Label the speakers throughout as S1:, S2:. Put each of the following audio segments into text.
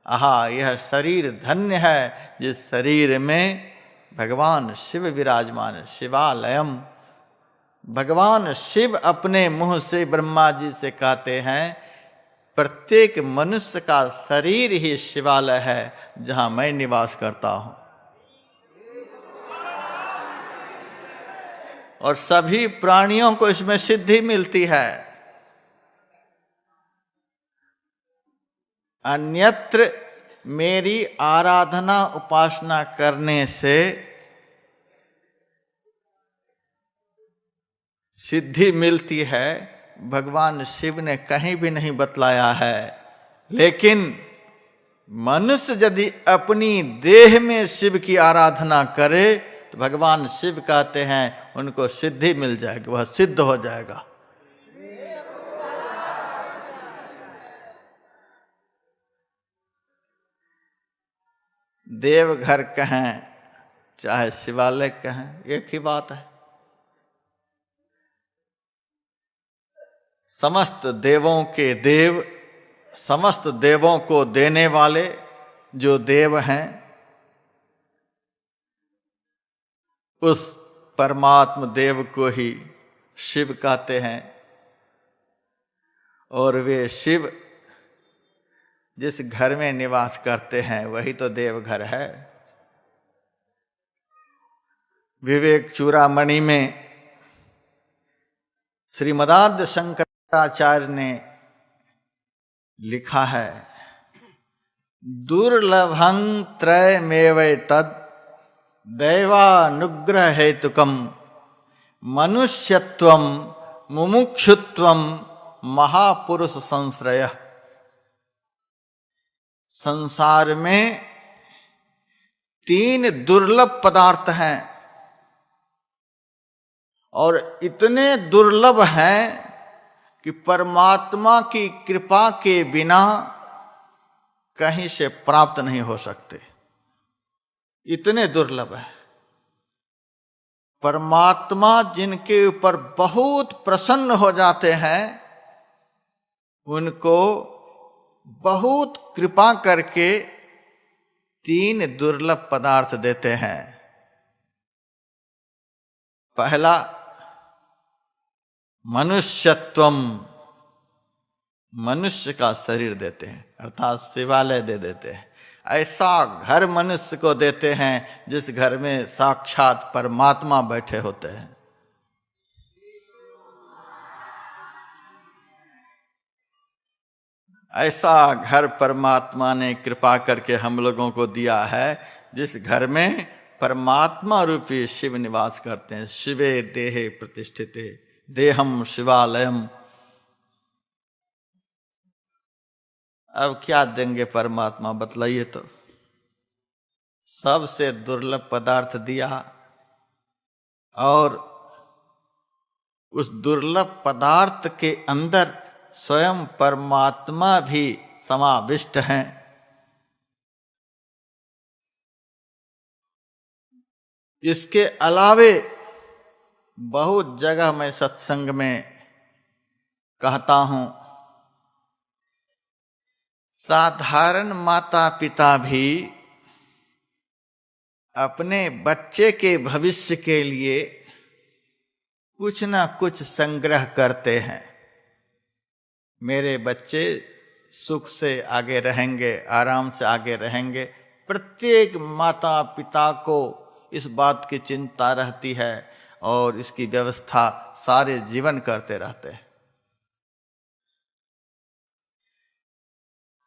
S1: आहा, यह शरीर धन्य है जिस शरीर में भगवान शिव विराजमान। शिवालयम, भगवान शिव अपने मुंह से ब्रह्मा जी से कहते हैं, प्रत्येक मनुष्य का शरीर ही शिवालय है जहां मैं निवास करता हूं। और सभी प्राणियों को इसमें सिद्धि मिलती है। अन्यत्र मेरी आराधना उपासना करने से सिद्धि मिलती है, भगवान शिव ने कहीं भी नहीं बतलाया है। लेकिन मनुष्य यदि अपनी देह में शिव की आराधना करे तो भगवान शिव कहते हैं उनको सिद्धि मिल जाएगी, वह सिद्ध हो जाएगा। देवघर कहें चाहे शिवालय कहें, एक ही बात है। समस्त देवों के देव, समस्त देवों को देने वाले जो देव हैं, उस परमात्म देव को ही शिव कहते हैं। और वे शिव जिस घर में निवास करते हैं वही तो देवघर है। विवेक चूड़ामणि में श्रीमदाद्य शंकराचार्य ने लिखा है, दुर्लभं त्रयमेवैतद् दैवानुग्रह हेतुकम मनुष्यत्वम मुमुक्षुत्वम महापुरुष संश्रय। संसार में 3 दुर्लभ पदार्थ हैं और इतने दुर्लभ हैं कि परमात्मा की कृपा के बिना कहीं से प्राप्त नहीं हो सकते। इतने दुर्लभ है। परमात्मा जिनके ऊपर बहुत प्रसन्न हो जाते हैं उनको बहुत कृपा करके 3 दुर्लभ पदार्थ देते हैं। पहला मनुष्यत्वम, मनुष्य का शरीर देते हैं, अर्थात शिवालय दे देते हैं। ऐसा घर मनुष्य को देते हैं जिस घर में साक्षात परमात्मा बैठे होते हैं। ऐसा घर परमात्मा ने कृपा करके हम लोगों को दिया है जिस घर में परमात्मा रूपी शिव निवास करते हैं। शिवे देहे प्रतिष्ठिते देहम शिवालयम। अब क्या देंगे परमात्मा, बतलाइए तो। सबसे दुर्लभ पदार्थ दिया और उस दुर्लभ पदार्थ के अंदर स्वयं परमात्मा भी समाविष्ट हैं। इसके अलावे बहुत जगह मैं सत्संग में कहता हूं, साधारण माता पिता भी अपने बच्चे के भविष्य के लिए कुछ ना कुछ संग्रह करते हैं। मेरे बच्चे सुख से आगे रहेंगे, आराम से आगे रहेंगे। प्रत्येक माता पिता को इस बात की चिंता रहती है और इसकी व्यवस्था सारे जीवन करते रहते हैं।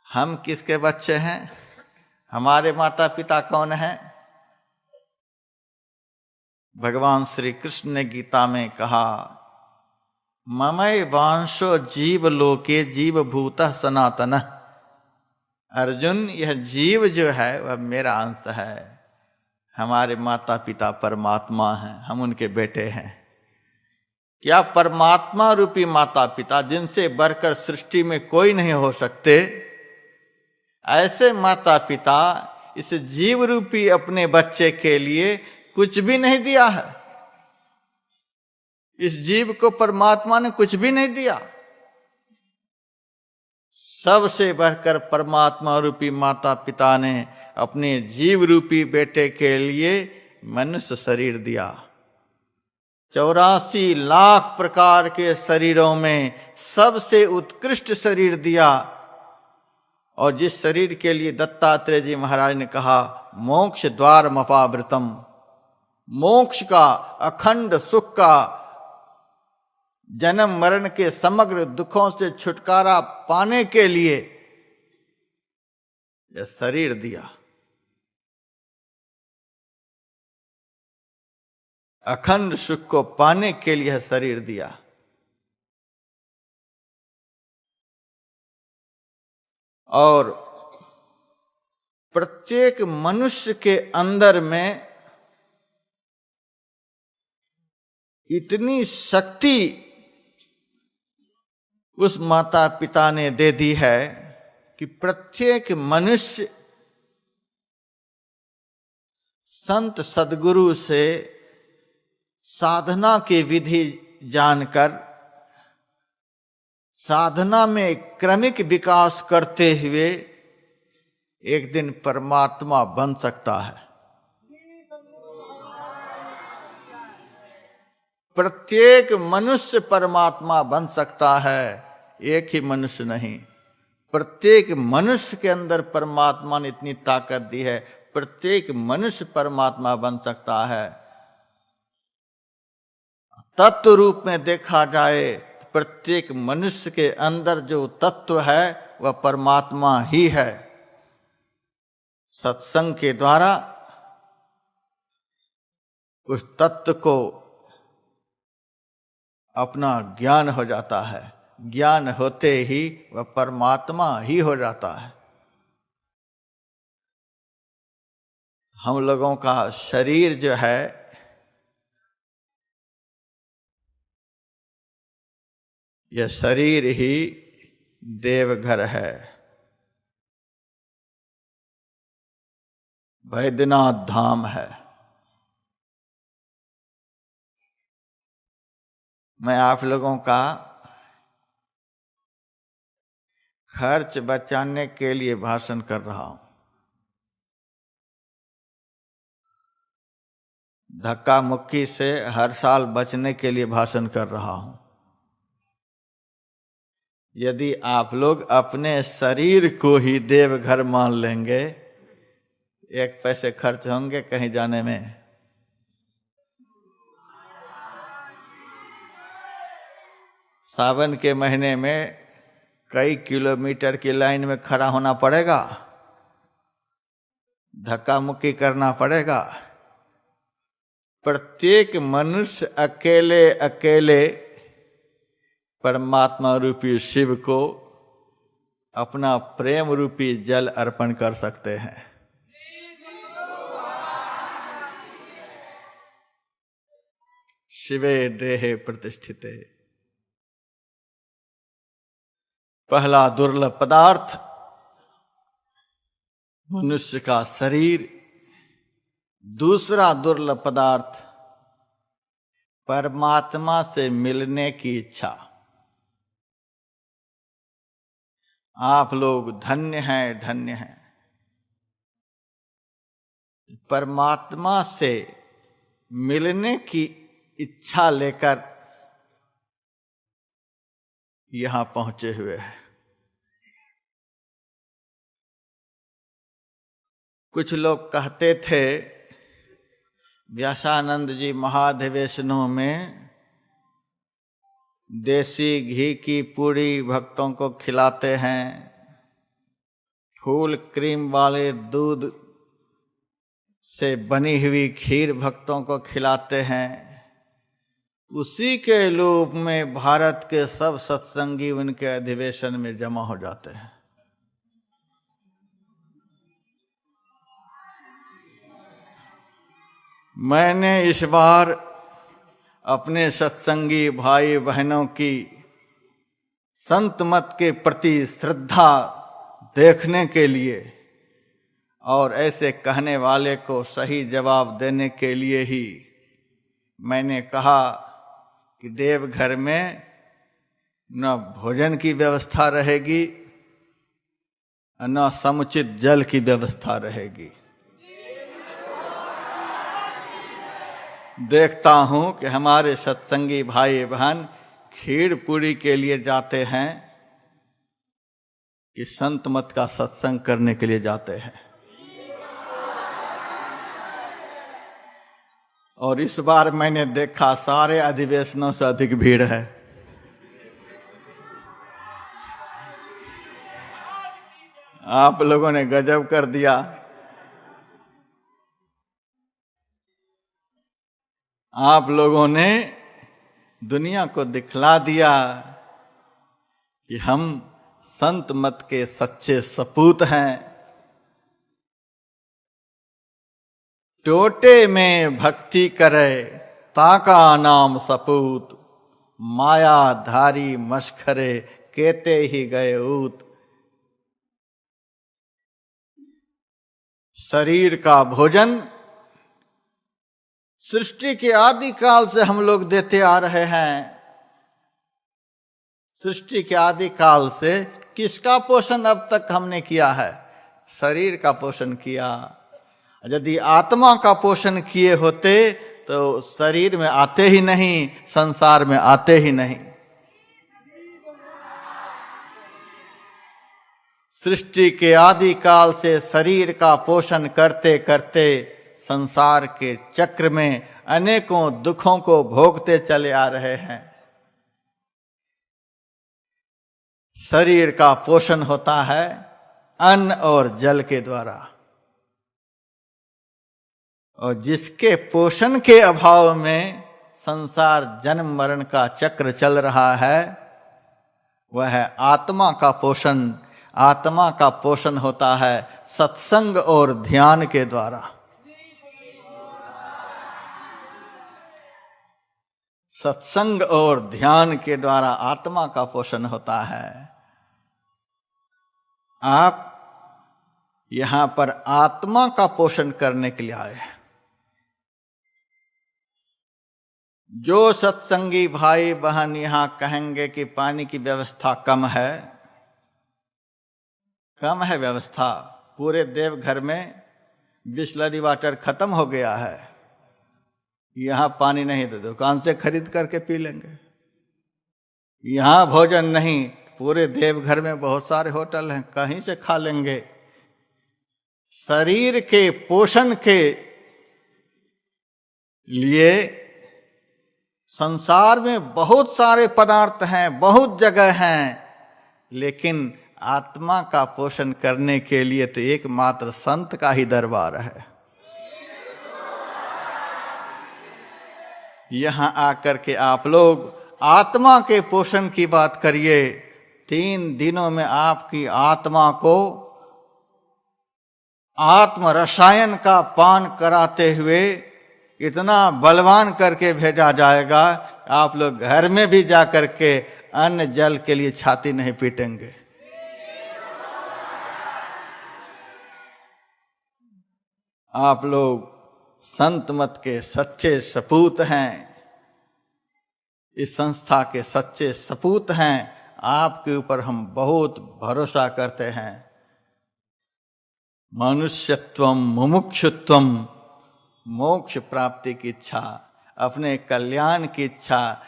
S1: हम किसके बच्चे हैं? हमारे माता पिता कौन हैं? भगवान श्री कृष्ण ने गीता में कहा, ममई वांशो जीव लोके जीव भूतः सनातन। अर्जुन, यह जीव जो है वह मेरा अंश है। हमारे माता पिता परमात्मा हैं, हम उनके बेटे हैं। क्या परमात्मा रूपी माता पिता जिनसे बढ़कर सृष्टि में कोई नहीं हो सकते, ऐसे माता पिता इस जीव रूपी अपने बच्चे के लिए कुछ भी नहीं दिया है। इस जीव को परमात्मा ने कुछ भी नहीं दिया। सबसे बढ़कर परमात्मा रूपी माता पिता ने अपने जीव रूपी बेटे के लिए मनुष्य शरीर दिया। 84 लाख प्रकार के शरीरों में सबसे उत्कृष्ट शरीर दिया, और जिस शरीर के लिए दत्तात्रेय जी महाराज ने कहा मोक्ष द्वार मपावृतम, मोक्ष का, अखंड सुख का, जन्म मरण के समग्र दुखों से छुटकारा पाने के लिए यह शरीर दिया। अखंड सुख को पाने के लिए शरीर दिया। और प्रत्येक मनुष्य के अंदर में इतनी शक्ति उस माता पिता ने दे दी है कि प्रत्येक मनुष्य संत सद्गुरु से साधना की विधि जानकर साधना में क्रमिक विकास करते हुए एक दिन परमात्मा बन सकता है। प्रत्येक मनुष्य परमात्मा बन सकता है, एक ही मनुष्य नहीं। प्रत्येक मनुष्य के अंदर परमात्मा ने इतनी ताकत दी है, प्रत्येक मनुष्य परमात्मा बन सकता है। तत्व रूप में देखा जाए प्रत्येक मनुष्य के अंदर जो तत्व है वह परमात्मा ही है। सत्संग के द्वारा उस तत्व को अपना ज्ञान हो जाता है, ज्ञान होते ही वह परमात्मा ही हो जाता है। हम लोगों का शरीर जो है यह शरीर ही देवघर है, वैद्यनाथ धाम है। मैं आप लोगों का खर्च बचाने के लिए भाषण कर रहा हूं, धक्का मुक्की से हर साल बचने के लिए भाषण कर रहा हूं। यदि आप लोग अपने शरीर को ही देवघर मान लेंगे, एक पैसे खर्च होंगे कहीं जाने में? सावन के महीने में कई किलोमीटर की लाइन में खड़ा होना पड़ेगा, धक्का मुक्की करना पड़ेगा। प्रत्येक मनुष्य अकेले अकेले परमात्मा रूपी शिव को अपना प्रेम रूपी जल अर्पण कर सकते हैं। शिवे देहे प्रतिष्ठिते। पहला दुर्लभ पदार्थ मनुष्य का शरीर, दूसरा दुर्लभ पदार्थ परमात्मा से मिलने की इच्छा। आप लोग धन्य हैं, धन्य हैं। परमात्मा से मिलने की इच्छा लेकर यहां पहुंचे हुए हैं। कुछ लोग कहते थे व्यासानंद जी महाधिवेशनों में देसी घी की पूड़ी भक्तों को खिलाते हैं, फूल क्रीम वाले दूध से बनी हुई खीर भक्तों को खिलाते हैं। उसी के रूप में भारत के सब सत्संगी उनके अधिवेशन में जमा हो जाते हैं। मैंने इस बार अपने सत्संगी भाई बहनों की संत मत के प्रति श्रद्धा देखने के लिए और ऐसे कहने वाले को सही जवाब देने के लिए ही मैंने कहा कि देवघर में न भोजन की व्यवस्था रहेगी, न समुचित जल की व्यवस्था रहेगी। देखता हूं कि हमारे सत्संगी भाई बहन खीर पूरी के लिए जाते हैं कि संत मत का सत्संग करने के लिए जाते हैं। और इस बार मैंने देखा सारे अधिवेशनों से अधिक भीड़ है। आप लोगों ने गजब कर दिया। आप लोगों ने दुनिया को दिखला दिया कि हम संत मत के सच्चे सपूत हैं। टोटे में भक्ति करे ताका नाम सपूत, माया धारी मस्खरे केते ही गए ऊत। शरीर का भोजन सृष्टि के आदि काल से हम लोग देते आ रहे हैं। सृष्टि के आदि काल से किसका पोषण अब तक हमने किया है? शरीर का पोषण किया। यदि आत्मा का पोषण किए होते तो शरीर में आते ही नहीं, संसार में आते ही नहीं। सृष्टि के आदि काल से शरीर का पोषण करते करते संसार के चक्र में अनेकों दुखों को भोगते चले आ रहे हैं। शरीर का पोषण होता है अन्न और जल के द्वारा, और जिसके पोषण के अभाव में संसार जन्म मरण का चक्र चल रहा है वह है आत्मा का पोषण। आत्मा का पोषण होता है सत्संग और ध्यान के द्वारा। सत्संग और ध्यान के द्वारा आत्मा का पोषण होता है। आप यहां पर आत्मा का पोषण करने के लिए आए। जो सत्संगी भाई बहन यहां कहेंगे कि पानी की व्यवस्था कम है व्यवस्था, पूरे देवघर में बिसलरी वाटर खत्म हो गया है, यहां पानी नहीं तो दुकान से खरीद करके पी लेंगे। यहां भोजन नहीं, पूरे देवघर में बहुत सारे होटल हैं, कहीं से खा लेंगे। शरीर के पोषण के लिए संसार में बहुत सारे पदार्थ हैं, बहुत जगह हैं, लेकिन आत्मा का पोषण करने के लिए तो एकमात्र संत का ही दरबार है। यहां आकर के आप लोग आत्मा के पोषण की बात करिए। 3 दिनों में आपकी आत्मा को आत्म रसायन का पान कराते हुए इतना बलवान करके भेजा जाएगा, आप लोग घर में भी जाकर के अन्न जल के लिए छाती नहीं पीटेंगे। आप लोग संत मत के सच्चे सपूत हैं, इस संस्था के सच्चे सपूत हैं। आपके ऊपर हम बहुत भरोसा करते हैं। मनुष्यत्वम मुमुक्षुत्वम, मोक्ष प्राप्ति की इच्छा, अपने कल्याण की इच्छा,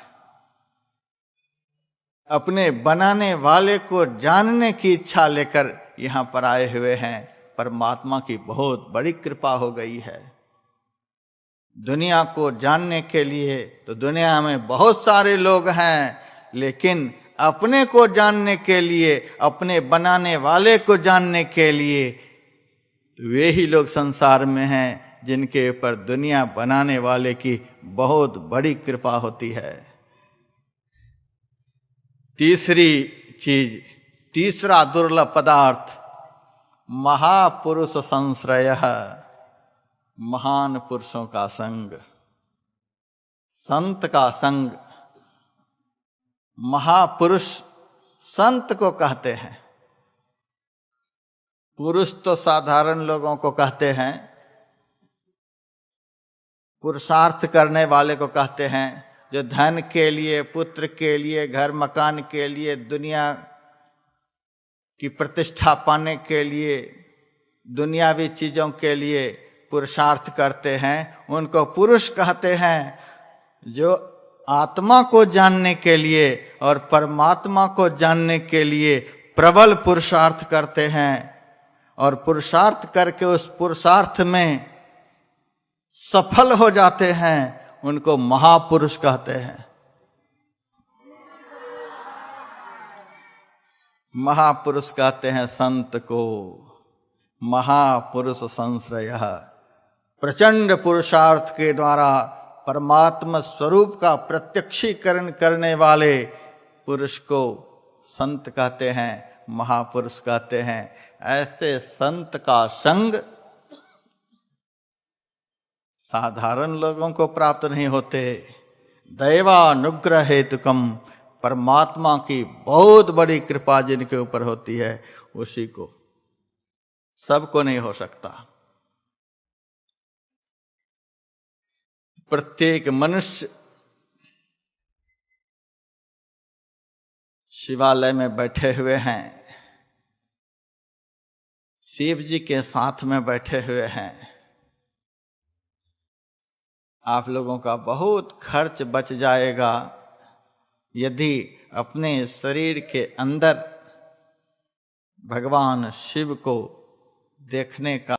S1: अपने बनाने वाले को जानने की इच्छा लेकर यहाँ पर आए हुए हैं। परमात्मा की बहुत बड़ी कृपा हो गई है। दुनिया को जानने के लिए तो दुनिया में बहुत सारे लोग हैं, लेकिन अपने को जानने के लिए, अपने बनाने वाले को जानने के लिए तो वे ही लोग संसार में हैं जिनके ऊपर दुनिया बनाने वाले की बहुत बड़ी कृपा होती है। तीसरी चीज, तीसरा दुर्लभ पदार्थ, महापुरुष संश्रय, महान पुरुषों का संग, संत का संग। महापुरुष संत को कहते हैं। पुरुष तो साधारण लोगों को कहते हैं, पुरुषार्थ करने वाले को कहते हैं, जो धन के लिए, पुत्र के लिए, घर मकान के लिए, दुनिया कि प्रतिष्ठा पाने के लिए, दुनियावी चीजों के लिए पुरुषार्थ करते हैं, उनको पुरुष कहते हैं। जो आत्मा को जानने के लिए और परमात्मा को जानने के लिए प्रबल पुरुषार्थ करते हैं और पुरुषार्थ करके उस पुरुषार्थ में सफल हो जाते हैं, उनको महापुरुष कहते हैं। महापुरुष कहते हैं संत को। महापुरुष संश्रयः, प्रचंड पुरुषार्थ के द्वारा परमात्मा स्वरूप का प्रत्यक्षीकरण करने वाले पुरुष को संत कहते हैं, महापुरुष कहते हैं। ऐसे संत का संग साधारण लोगों को प्राप्त नहीं होते। दैवानुग्रह हेतुकम, परमात्मा की बहुत बड़ी कृपा जिनके ऊपर होती है उसी को, सबको नहीं हो सकता। प्रत्येक मनुष्य शिवालय में बैठे हुए हैं, शिव जी के साथ में बैठे हुए हैं। आप लोगों का बहुत खर्च बच जाएगा यदि अपने शरीर के अंदर भगवान शिव को देखने का